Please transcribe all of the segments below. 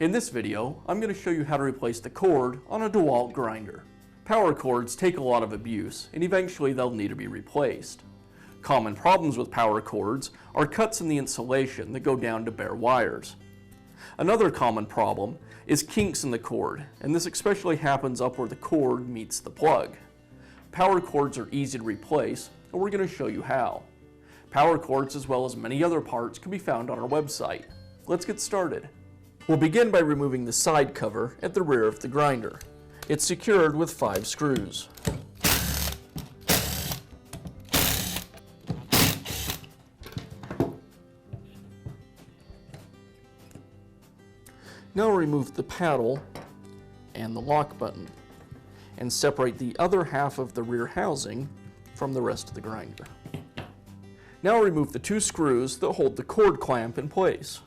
In this video, I'm going to show you how to replace the cord on a DeWALT grinder. Power cords take a lot of abuse, and eventually they'll need to be replaced. Common problems with power cords are cuts in the insulation that go down to bare wires. Another common problem is kinks in the cord, and this especially happens up where the cord meets the plug. Power cords are easy to replace, and we're going to show you how. Power cords, as well as many other parts, can be found on our website. Let's get started. We'll begin by removing the side cover at the rear of the grinder. It's secured with 5 screws. Now remove the paddle and the lock button and separate the other half of the rear housing from the rest of the grinder. Now remove the 2 screws that hold the cord clamp in place.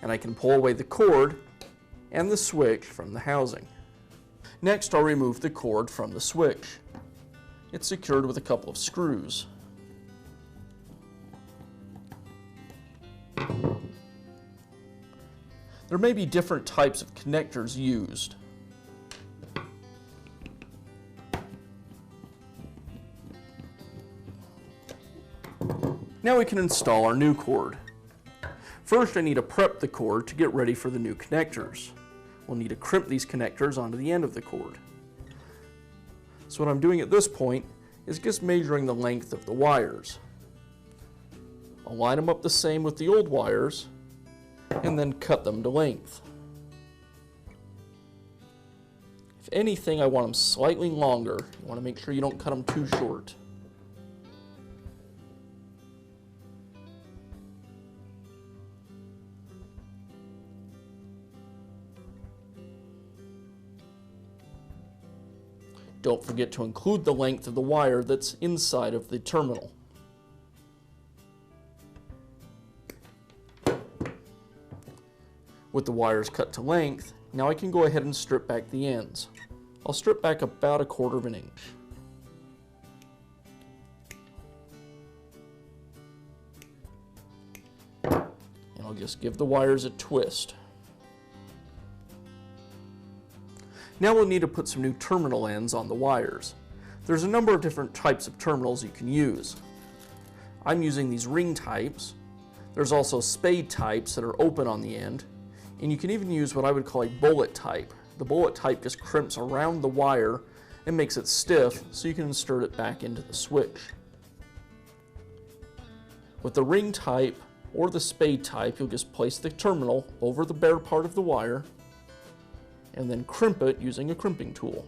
And I can pull away the cord and the switch from the housing. Next, I'll remove the cord from the switch. It's secured with a couple of screws. There may be different types of connectors used. Now we can install our new cord. First, I need to prep the cord to get ready for the new connectors. We'll need to crimp these connectors onto the end of the cord. So what I'm doing at this point is just measuring the length of the wires. I'll line them up the same with the old wires and then cut them to length. If anything, I want them slightly longer. You want to make sure you don't cut them too short. Don't forget to include the length of the wire that's inside of the terminal. With the wires cut to length, now I can go ahead and strip back the ends. I'll strip back about 1/4 inch. And I'll just give the wires a twist. Now we'll need to put some new terminal ends on the wires. There's a number of different types of terminals you can use. I'm using these ring types. There's also spade types that are open on the end, and you can even use what I would call a bullet type. The bullet type just crimps around the wire and makes it stiff so you can insert it back into the switch. With the ring type or the spade type, you'll just place the terminal over the bare part of the wire and then crimp it using a crimping tool.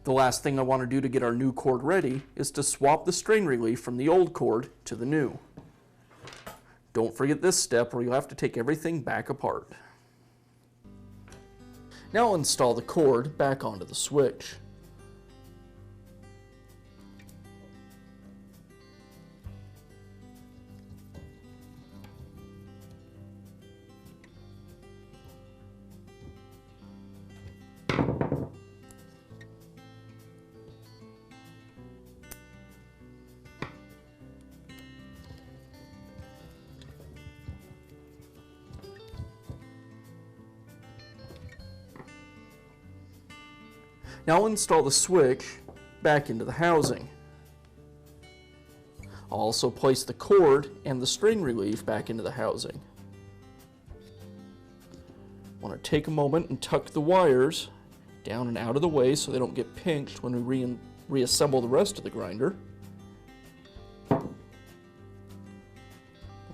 The last thing I want to do to get our new cord ready is to swap the strain relief from the old cord to the new. Don't forget this step or you'll have to take everything back apart. Now I'll install the cord back onto the switch. Now I'll install the switch back into the housing. I'll also place the cord and the strain relief back into the housing. I want to take a moment and tuck the wires down and out of the way so they don't get pinched when we reassemble the rest of the grinder.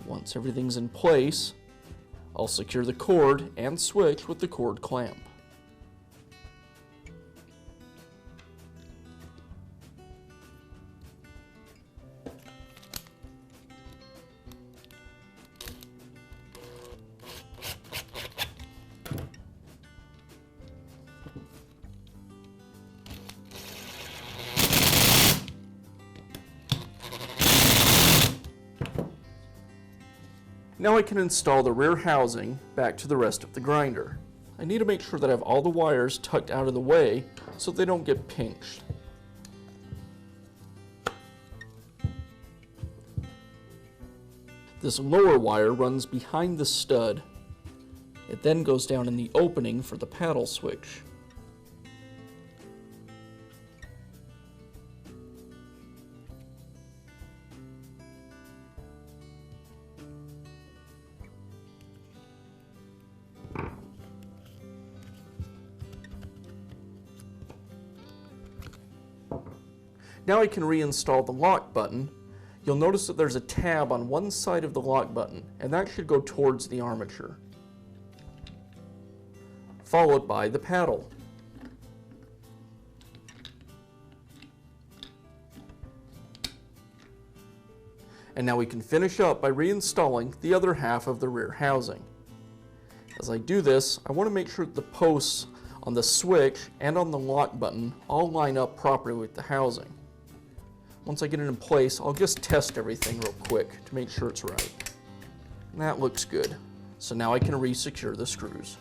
Once everything's in place, I'll secure the cord and switch with the cord clamp. Now I can install the rear housing back to the rest of the grinder. I need to make sure that I have all the wires tucked out of the way so they don't get pinched. This lower wire runs behind the stud. It then goes down in the opening for the paddle switch. Now I can reinstall the lock button. You'll notice that there's a tab on one side of the lock button, and that should go towards the armature, followed by the paddle. And now we can finish up by reinstalling the other half of the rear housing. As I do this, I want to make sure that the posts on the switch and on the lock button all line up properly with the housing. Once I get it in place, I'll just test everything real quick to make sure it's right. And that looks good. So now I can re-secure the screws.